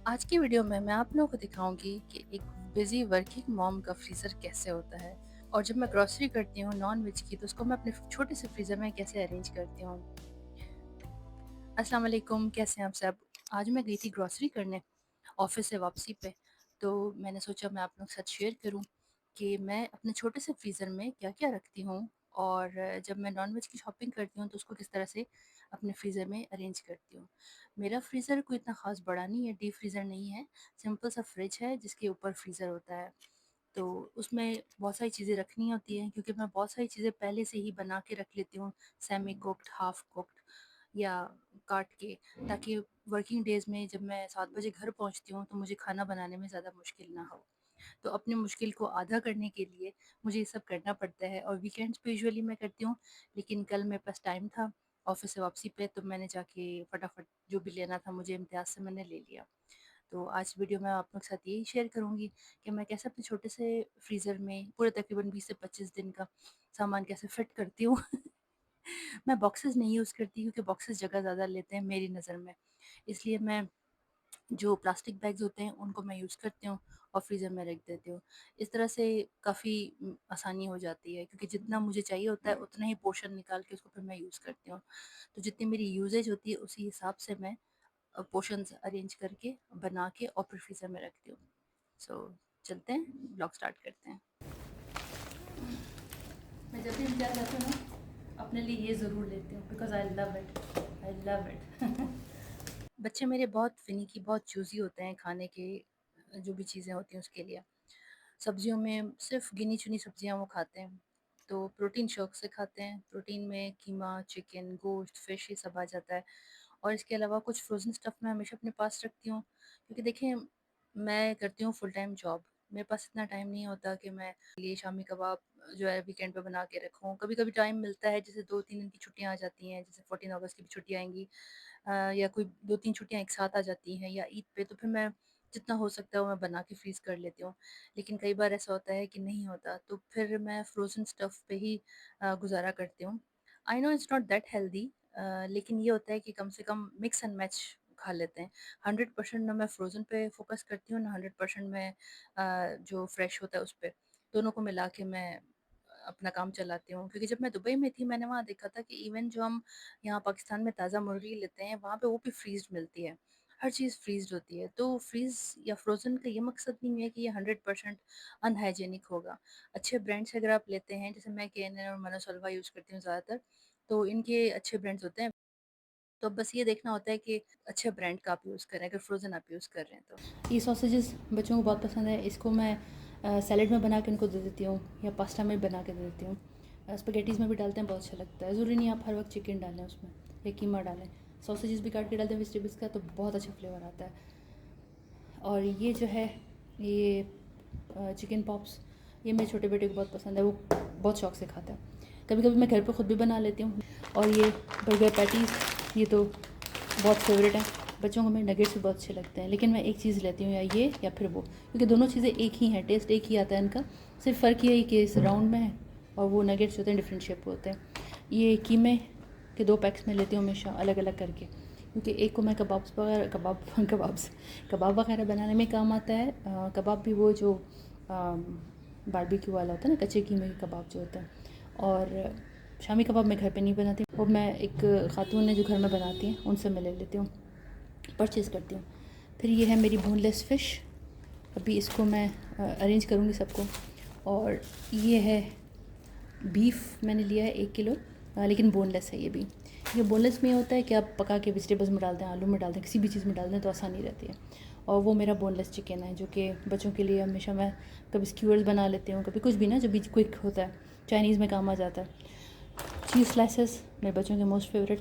आज की वीडियो में मैं आप लोगों को दिखाऊंगी कि एक बिजी वर्किंग मॉम का फ्रीज़र कैसे होता है और जब मैं ग्रोसरी करती हूँ नॉन वेज की तो उसको मैं अपने छोटे से फ्रीज़र में कैसे अरेंज करती हूँ। अस्सलाम वालेकुम, कैसे हैं आप सब। आज मैं गई थी ग्रोसरी करने ऑफिस से वापसी पे, तो मैंने सोचा मैं आप लोग के साथ शेयर करूं कि मैं अपने छोटे से फ्रीज़र में क्या क्या रखती हूँ और जब मैं नॉन वेज की शॉपिंग करती हूँ तो उसको किस तरह से अपने फ्रीज़र में अरेंज करती हूँ। मेरा फ्रीज़र कोई इतना ख़ास बड़ा नहीं है, डीप फ्रीज़र नहीं है, सिंपल सा फ्रिज है जिसके ऊपर फ्रीज़र होता है। तो उसमें बहुत सारी चीज़ें रखनी होती हैं क्योंकि मैं बहुत सारी चीज़ें पहले से ही बना के रख लेती हूँ, सेमी कुक्ड, हाफ कुक्ड या काट के, ताकि वर्किंग डेज़ में जब मैं 7 बजे घर पहुँचती हूँ तो मुझे खाना बनाने में ज़्यादा मुश्किल ना हो। तो अपनी मुश्किल को आधा करने के लिए मुझे ये सब करना पड़ता है और वीकेंड्स पे यूजुअली मैं करती हूँ, लेकिन कल मेरे पास टाइम था ऑफिस से वापसी पे, तो मैंने जाके फटाफट जो भी लेना था मुझे इम्तियाज़ से मैंने ले लिया। तो आज वीडियो में आप लोग के साथ यही शेयर करूँगी कि मैं कैसे अपने छोटे से फ्रीज़र में पूरे तकरीबन 20 से 25 दिन का सामान कैसे फ़िट करती हूँ। मैं बॉक्सेस नहीं यूज़ करती क्योंकि बॉक्सेस जगह ज़्यादा लेते हैं मेरी नज़र में, इसलिए मैं जो प्लास्टिक बैग्स होते हैं उनको मैं यूज़ करती हूँ और फ्रीज़र में रख देती हूँ। इस तरह से काफ़ी आसानी हो जाती है क्योंकि जितना मुझे चाहिए होता है उतना ही पोर्शन निकाल के उसको फिर मैं यूज़ करती हूँ। तो जितनी मेरी यूज़ेज होती है उसी हिसाब से मैं पोर्शंस अरेंज करके बना के और फिर फ्रीज़र में रखती हूँ। सो चलते हैं, ब्लॉग स्टार्ट करते हैं। मैं जब भी इंतजार करती हूँ ना अपने लिए ये ज़रूर लेती हूँ because I love it, I love it. बच्चे मेरे बहुत फिनिकी, बहुत चूज़ी होते हैं खाने के, जो भी चीज़ें होती हैं उसके लिए। सब्जियों में सिर्फ़ गिनी-चुनी सब्जियाँ वो खाते हैं, तो प्रोटीन शौक से खाते हैं। प्रोटीन में कीमा, चिकन, गोश्त, फ़िश ये सब आ जाता है। और इसके अलावा कुछ फ्रोज़न स्टफ़ मैं हमेशा अपने पास रखती हूँ क्योंकि देखिए मैं करती हूँ फुल टाइम जॉब। मेरे पास इतना टाइम नहीं होता कि मैं लिए शामी कबाब जो है वीकेंड पे बना के रखूँ। कभी-कभी टाइम मिलता है, जैसे 2-3 दिन की छुट्टियाँ आ जाती हैं, जैसे 14 अगस्त की भी छुट्टियाँ आएँगी, या कोई 2-3 छुट्टियाँ एक साथ आ जाती हैं या ईद पे, तो फिर मैं जितना हो सकता है वो मैं बना के फ्रीज़ कर लेती हूँ। लेकिन कई बार ऐसा होता है कि नहीं होता, तो फिर मैं फ्रोज़न स्टफ़ पे ही गुज़ारा करती हूँ। I know it's not that healthy, लेकिन ये होता है कि कम से कम मिक्स एंड मैच खा लेते हैं। 100% ना मैं फ्रोज़न पे फ़ोकस करती हूँ, ना 100% मैं जो फ्रेश होता है उस पे। दोनों को मिला के मैं अपना काम चलाती हूँ क्योंकि जब मैं दुबई में थी मैंने वहाँ देखा था कि इवन जो हम यहाँ पाकिस्तान में ताज़ा मुर्गी लेते हैं वहाँ पे वो भी फ्रीज़्ड मिलती है। हर चीज़ फ्रीज़्ड होती है। तो फ्रीज़ या फ्रोज़न का ये मकसद नहीं है कि ये 100% अनहाइजीनिक होगा। अच्छे ब्रांड से अगर आप लेते हैं, जैसे मैं केएनएन और मनोसल्वा यूज़ करती हूँ ज़्यादातर, तो इनके अच्छे ब्रांड्स होते हैं। तो बस ये देखना होता है कि अच्छे ब्रांड का आप यूज़ करें, अगर फ्रोज़न आप यूज़ कर रहे हैं तो। ये सॉसेजेस बच्चों को बहुत पसंद है, इसको मैं सैलेड में बना के उनको दे देती हूँ या पास्ता में बना के दे देती हूँ। स्पैगेटीज़ में भी डालते हैं, बहुत अच्छा लगता है। ज़रूरी नहीं आप हर वक्त चिकन डालें उसमें या कीमा डालें, सॉसेजेस भी काट के डालते हैं वेजिटेबल्स का, तो बहुत अच्छा फ्लेवर आता है। और ये जो है ये चिकन पॉप्स, ये मेरे छोटे बेटे को बहुत पसंद है, वो बहुत शौक से खाता है। कभी कभी मैं घर पे ख़ुद भी बना लेती हूँ। और ये बर्गर पैटीज़, ये तो बहुत फेवरेट है बच्चों को। मेरे नगेट्स भी बहुत अच्छे लगते हैं, लेकिन मैं एक चीज़ लेती हूँ, या ये या फिर वो, क्योंकि दोनों चीज़ें एक ही हैं, टेस्ट एक ही आता है इनका। सिर्फ फ़र्क ये है कि इस राउंड में है और वो नगेट्स होते हैं डिफरेंट शेप होते हैं। ये कीमे के 2 पैक्स में लेती हूँ हमेशा अलग अलग करके, क्योंकि एक को मैं कबाब्स वगैरह कबाब वगैरह बनाने में काम आता है। कबाब भी वो जो बारबेक्यू वाला होता है ना, कच्चे कीमे के कबाब जो होते हैं। और शामी कबाब मैं घर पे नहीं बनाती, वो मैं एक खातून है जो घर में बनाती हैं, उनसे मैं ले लेती हूँ, परचेज़ करती हूँ। फिर ये है मेरी बोनलेस फ़िश, अभी इसको मैं अरेंज करूँगी सबको। और ये है बीफ, मैंने लिया है 1 किलो, लेकिन बोनलेस है ये भी। ये बोनलेस में ये होता है कि आप पका के वेजिटेबल्स में डालते हैं, आलू में डालते हैं, किसी भी चीज़ में डालते हैं तो आसानी रहती है। और वो मेरा बोनलेस चिकन है जो कि बच्चों के लिए हमेशा मैं कभी स्क्यूअर्स बना लेती हूँ, कभी कुछ भी ना, जो भी क्विक होता है, चाइनीज़ में काम आ जाता है। चीज़ स्लाइसेस मेरे बच्चों के most favourite,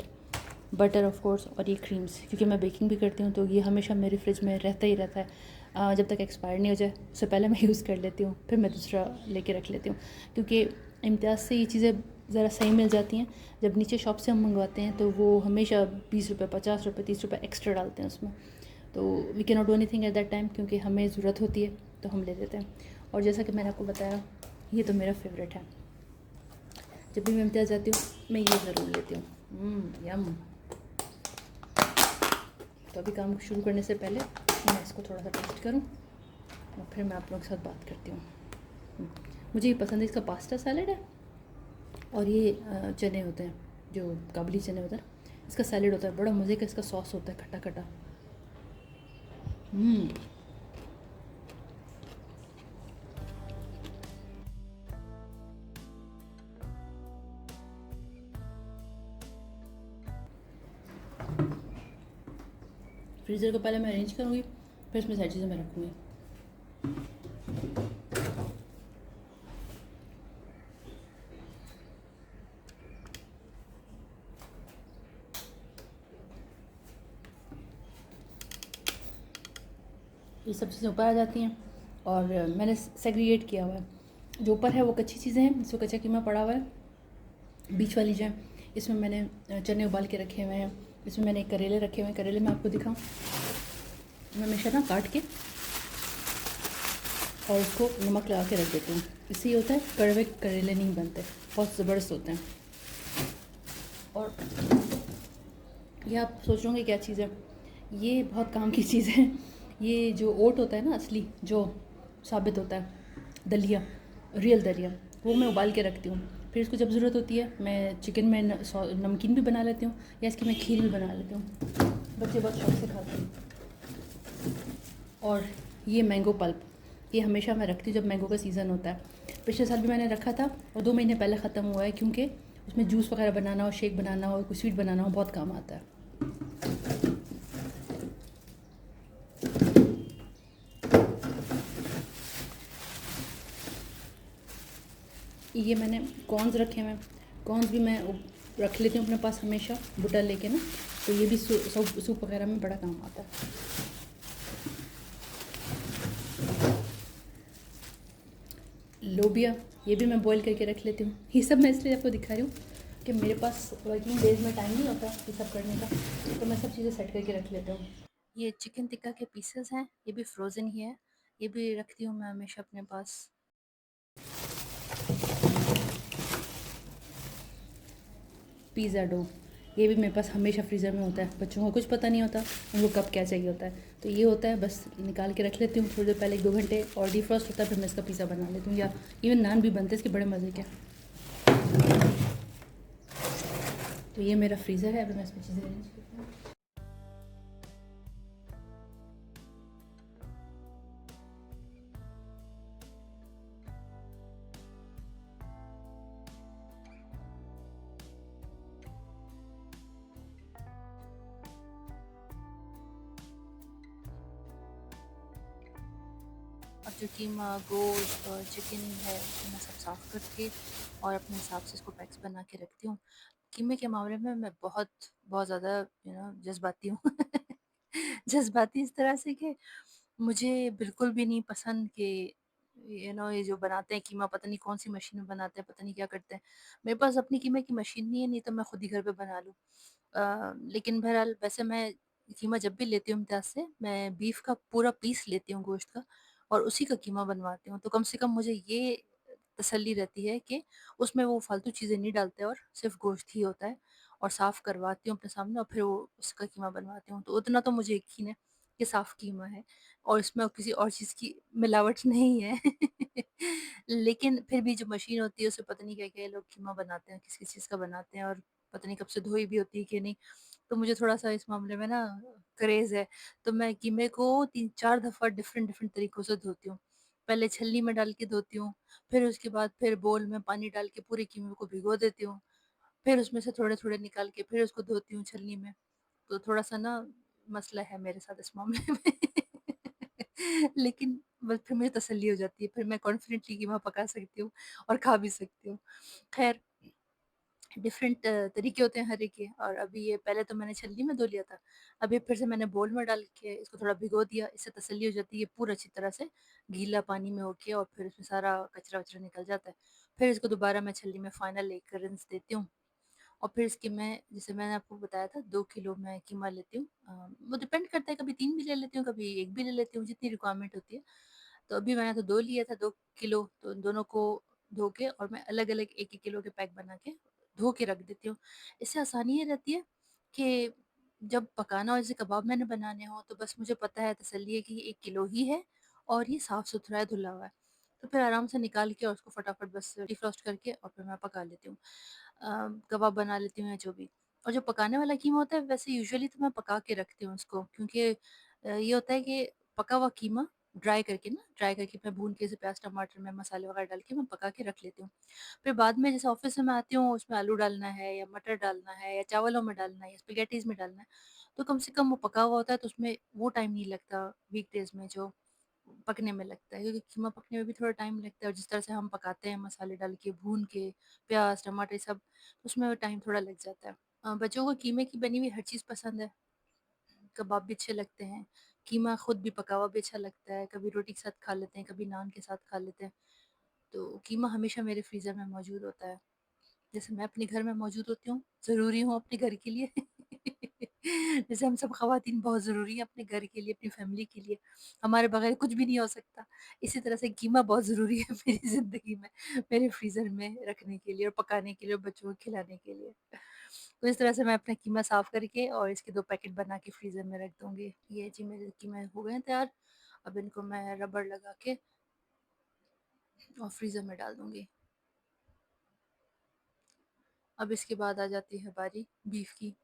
butter of course, और ये क्रीम्स, क्योंकि मैं बेकिंग भी करती हूँ तो ये हमेशा मेरे फ्रिज में रहता ही रहता है। जब तक एक्सपायर नहीं हो जाए उससे पहले मैं यूज़ कर लेती हूँ, फिर मैं दूसरा लेके रख लेती हूँ, क्योंकि इम्तियाज़ से ये चीज़ें ज़रा सही मिल जाती हैं। जब नीचे शॉप से हम मंगवाते हैं तो वो हमेशा 20 रुपये, 50 रुपये, 30 रुपये एक्स्ट्रा डालते हैं उसमें। तो we can not do anything at that time, क्योंकि हमें ज़रूरत होती है तो हम ले लेते हैं। और जैसा कि मैंने आपको बताया, ये तो मेरा फेवरेट है। जब भी मैं इम्तियाज़ जाती हूँ मैं ये ज़रूर लेती हूँ। यम। तो अभी काम शुरू करने से पहले मैं इसको थोड़ा सा टेस्ट करूँ और फिर मैं आप लोगों के साथ बात करती हूँ। मुझे ये पसंद है, इसका पास्ता सैलेड है और ये चने होते हैं जो काबुली चने होते हैं, इसका सैलेड होता है, बड़ा मज़े का इसका सॉस होता है खट्टा खट्टा। फ्रीज़र को पहले मैं अरेंज करूँगी, फिर इसमें सारी चीज़ें मैं रखूँगी। ये सब चीज़ें ऊपर आ जाती हैं और मैंने सेग्रीगेट किया हुआ है। जो ऊपर है वो कच्ची चीज़ें हैं, इसमें कच्चा कीमा पड़ा हुआ है। बीच वाली जो है इसमें मैंने चने उबाल के रखे हुए हैं, इसमें मैंने करेले रखे हुए हैं। करेले मैं आपको दिखाऊं, मैं हमेशा ना काट के और उसको नमक लगा के रख देती हूँ। इससे ये होता है कड़वे करेले नहीं बनते, बहुत ज़बरदस्त होते हैं। और ये आप सोच रहे क्या चीज़ है, ये बहुत काम की चीज़ है। ये जो ओट होता है ना असली, जो साबित होता है, दलिया, रियल दलिया, वो मैं उबाल के रखती हूँ। फिर इसको जब ज़रूरत होती है मैं चिकन में नमकीन भी बना लेती हूँ या इसकी मैं खीर भी बना लेती हूँ। बच्चे बहुत शौक से खाते हैं। और ये मैंगो पल्प, ये हमेशा मैं रखती हूँ जब मैंगो का सीज़न होता है। पिछले साल भी मैंने रखा था और 2 महीने पहले ख़त्म हुआ है, क्योंकि उसमें जूस वगैरह बनाना हो, शेक बनाना हो, कोई स्वीट बनाना हो, बहुत काम आता है। ये मैंने कॉर्न्स रखे हुए हैं, कॉर्न्स भी मैं रख लेती हूँ अपने पास हमेशा बुटा लेके ना, तो ये भी सूप वगैरह में बड़ा काम आता है। लोबिया, ये भी मैं बॉईल करके रख लेती हूँ। ये सब मैं इसलिए आपको दिखा रही हूँ कि मेरे पास वर्किंग डेज में टाइम नहीं होता ये सब करने का, तो मैं सब चीज़ें सेट करके रख लेती हूँ। ये चिकन टिक्का के पीसेस हैं, ये भी फ्रोज़न ही है, ये भी रखती हूँ मैं हमेशा अपने पास। पिज़्ज़ा डो, ये भी मेरे पास हमेशा फ्रीज़र में होता है। बच्चों को कुछ पता नहीं होता उनको कब क्या चाहिए होता है, तो ये होता है, बस निकाल के रख लेती हूँ थोड़ी देर पहले, 1-2 घंटे, और डिफ्रॉस्ट होता है, फिर मैं इसका पिज़्ज़ा बना लेती हूँ। या इवन नान भी बनते हैं इसके बड़े मज़े के। तो ये मेरा फ्रीज़र है, अभी मैं इसमें चीज़ें अरेंज करती हूँ। और जो कीमा, गोश्त और चिकन है उसको मैं सब साफ़ करके और अपने हिसाब से इसको पैक्स बना के रखती हूँ। कीमे के मामले में मैं बहुत बहुत ज़्यादा जज़्बाती हूँ। जज़्बाती इस तरह से कि मुझे बिल्कुल भी नहीं पसंद कि ये जो बनाते हैं कीमा, पता नहीं कौन-सी मशीन में बनाते हैं, पता नहीं क्या करते हैं। मेरे पास अपनी कीमे की मशीन नहीं है, नहीं तो मैं खुद ही घर पे बना लूँ। लेकिन बहरहाल वैसे मैं कीमा जब भी लेती हूँ इम्तियाज़ से, मैं बीफ का पूरा पीस लेती हूँ गोश्त का और उसी का कीमा बनवाती हूँ। तो कम से कम मुझे ये तसल्ली रहती है कि उसमें वो फालतू चीज़ें नहीं डालते और सिर्फ़ गोश्त ही होता है, और साफ़ करवाती हूँ अपने सामने और फिर वो उसका कीमा बनवाती हूँ। तो उतना तो मुझे यकीन है कि साफ़ कीमा है और इसमें किसी और चीज़ की मिलावट नहीं है। लेकिन फिर भी जो मशीन होती है उससे पता नहीं क्या-क्या ये लोग कीमा बनाते हैं, किस-किस चीज़ का बनाते हैं और पता नहीं कब से धोई भी होती है कि नहीं। तो मुझे थोड़ा-सा इस मामले में ना क्रेज़ है। तो मैं कीमे को 3-4 दफ़ा डिफ़रेंट-डिफ़रेंट तरीकों से धोती हूँ। पहले छलनी में डाल के धोती हूँ, फिर उसके बाद फिर बोल में पानी डाल के पूरे कीमे को भिगो देती हूँ। फिर उसमें से थोड़े-थोड़े निकाल के फिर उसको धोती हूँ छलनी में। तो थोड़ा-सा ना मसला है मेरे साथ इस मामले में। लेकिन बस फिर मुझे तसल्ली हो जाती है, फिर मैं कॉन्फिडेंटली कीमा पका सकती हूँ और खा भी सकती हूँ। ख़ैर, डिफरेंट तरीके होते हैं हर एक के, और अभी ये पहले तो मैंने छलनी में धो लिया था, अभी फिर से मैंने बोल में डाल के इसको थोड़ा भिगो दिया, इससे तसल्ली हो जाती है पूरा अच्छी तरह से गीला पानी में होके और फिर उसमें सारा कचरा वचरा निकल जाता है। फिर इसको दोबारा मैं छलनी में फाइनल एक रिंस देती हूँ और फिर इसकी मैं, जैसे मैंने आपको बताया था, 2 किलो मैं कीमा लेती हूँ। वो डिपेंड करता है, कभी 3 भी ले लेती हूँ, कभी 1 भी ले लेती हूँ, जितनी रिक्वायरमेंट होती है। तो अभी मैंने तो 2 लिया था, 2 किलो, तो दोनों को धो के और मैं अलग-अलग 1-1 किलो के पैक बना के धो के रख देती हूँ। इससे आसानी ये रहती है कि जब पकाना हो, जैसे कबाब मैंने बनाने हो, तो बस मुझे पता है, तसल्ली है कि ये 1 किलो ही है और ये साफ़-सुथरा है, धुला हुआ है। तो फिर आराम से निकाल के और उसको फटाफट बस डिफ्रॉस्ट करके और फिर मैं पका लेती हूँ। कबाब बना लेती हूँ या जो भी। और जो पकाने वाला कीमा होता है, वैसे यूजुअली तो मैं पका के रखती हूँ उसको, क्योंकि ये होता है कि पका हुआ कीमा ड्राई करके मैं भून के, जैसे प्याज़, टमाटर में मसाले वगैरह डाल के मैं पका के रख लेती हूँ। फिर बाद में जैसे ऑफ़िस से मैं आती हूँ, उसमें आलू डालना है या मटर डालना है या चावलों में डालना है या स्पैघेटीज़ में डालना है, तो कम से कम वो पका हुआ होता है, तो उसमें वो टाइम नहीं लगता वीकडेज़ में जो पकने में लगता है, क्योंकि कीमा पकने में भी थोड़ा टाइम लगता है, और जिस तरह से हम पकाते हैं मसाले डाल के भून के, प्याज़, टमाटर सब, तो उसमें टाइम थोड़ा लग जाता है। बच्चों को कीमे की बनी हुई हर चीज़ पसंद है, कबाब भी अच्छे लगते हैं, कीमा खुद भी पका हुआ भी अच्छा लगता है, कभी रोटी के साथ खा लेते हैं, कभी नान के साथ खा लेते हैं। तो कीमा हमेशा मेरे फ्रीज़र में मौजूद होता है। जैसे मैं अपने घर में मौजूद होती हूँ, ज़रूरी हूँ अपने घर के लिए। जैसे हम सब ख़वातीन बहुत ज़रूरी हैं अपने घर के लिए, अपनी फ़ैमिली के लिए, हमारे बगैर कुछ भी नहीं हो सकता। इसी तरह से कीमा बहुत ज़रूरी है मेरी ज़िंदगी में, मेरे फ्रीज़र में रखने के लिए और पकाने के लिए और बच्चों को खिलाने के लिए। तो इस तरह से मैं अपना कीमा साफ़ करके और इसके 2 पैकेट बना के फ्रीज़र में रख दूँगी। ये जी, मेरे कीमे हो गए हैं तैयार। अब इनको मैं रबर लगा के और फ्रीज़र में डाल दूँगी। अब इसके बाद आ जाती है बारी बीफ की।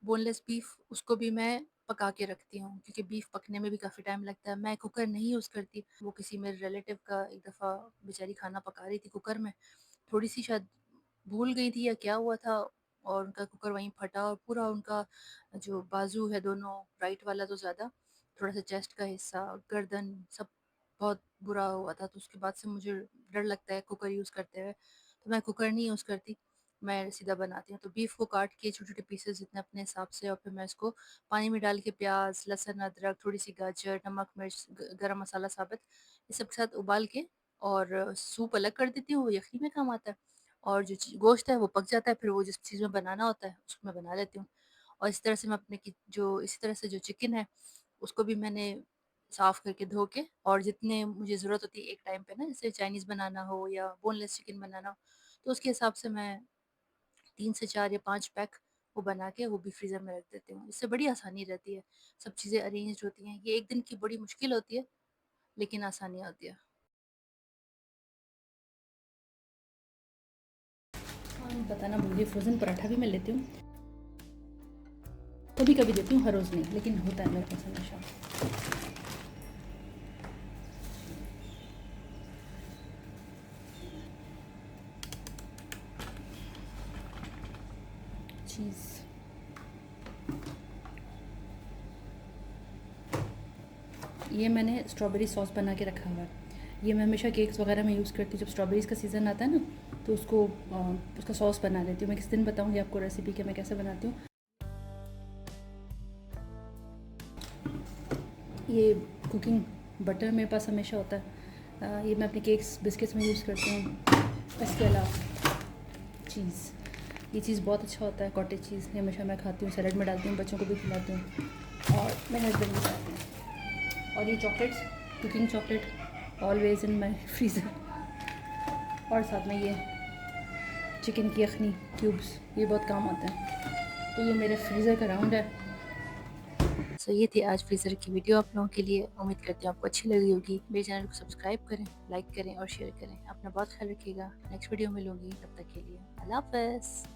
बोनलेस बीफ, उसको भी मैं पका के रखती हूँ, क्योंकि बीफ पकने में भी काफ़ी टाइम लगता है। मैं कुकर नहीं यूज़ करती, वो किसी मेरे रिलेटिव का एक दफ़ा बेचारी खाना पका रही थी कुकर में, थोड़ी-सी शायद भूल गई थी या क्या हुआ था, और उनका कुकर वहीं फटा और पूरा उनका जो बाजू है दोनों, राइट वाला तो ज़्यादा, थोड़ा-सा चेस्ट का हिस्सा, गर्दन, सब बहुत बुरा हुआ था। तो उसके बाद से मुझे डर लगता है कुकर यूज़ करते हुए, तो मैं कुकर नहीं यूज़ करती, मैं सीधा बनाती हूँ। तो बीफ को काट के छोटे-छोटे पीसेज़ जितने अपने हिसाब से, और फिर मैं इसको पानी में डाल के प्याज़, लहसुन, अदरक, थोड़ी-सी गाजर, नमक, मिर्च, गरम मसाला साबित, ये सब के साथ उबाल के और सूप अलग कर देती हूँ, वो यखनी में काम आता है। और जो गोश्त है वो पक जाता है, फिर वो जिस चीज़ में बनाना होता है उसको मैं बना लेती हूँ। और इस तरह से मैं अपने की जो इसी तरह से जो चिकन है, उसको भी मैंने साफ़ करके धो के, और जितने मुझे ज़रूरत होती है एक टाइम पे ना, जैसे चाइनीज़ बनाना हो या बोनलेस चिकन बनाना हो, तो उसके हिसाब से मैं 3 से 4 या 5 पैक वो बना के वो भी फ्रीज़र में रख देती हूँ। इससे बड़ी आसानी रहती है, सब चीज़ें अरेंज्ड होती हैं। ये एक दिन की बड़ी मुश्किल होती है, लेकिन आसानियाँ होती है। हाँ, बताना भूल गई, फ्रोज़न पराठा भी मैं लेती हूँ। कभी-कभी देती हूँ, हर रोज़ नहीं, लेकिन होता है मेरे पास हमेशा। चीज़, ये मैंने स्ट्रॉबेरी सॉस बना के रखा हुआ है। ये मैं हमेशा केक्स वगैरह में यूज़ करती हूँ, जब स्ट्रॉबेरीज़ का सीज़न आता है ना, तो उसको उसका सॉस बना लेती हूँ। मैं किसी दिन बताऊँगी आपको रेसिपी कि मैं कैसे बनाती हूँ। ये कुकिंग बटर मेरे पास हमेशा होता है। ये मैं अपने केक्स, बिस्किट्स में यूज़ करती हूँ। इसके अलावा चीज़, ये चीज़ बहुत अच्छा होता है, कॉटेज चीज़, ये हमेशा मैं खाती हूँ, सैलेड में डालती हूँ, बच्चों को भी खिलाती हूँ और मेरे हस्बैंड भी खाते हैं। और ये chocolates, cooking chocolate, always in my freezer. और साथ में ये चिकन की यखनी क्यूब्स, ये बहुत काम आते हैं। तो ये मेरे फ्रीज़र का राउंड है। सो ये थी आज फ्रीज़र की वीडियो आप लोगों के लिए। उम्मीद करती हूँ आपको अच्छी लगी होगी। मेरे चैनल को सब्सक्राइब करें, लाइक करें और शेयर करें। अपना बहुत ख्याल रखिएगा। नेक्स्ट वीडियो में मिलूँगी, तब तक के लिए अल्लाह हाफ़िज़।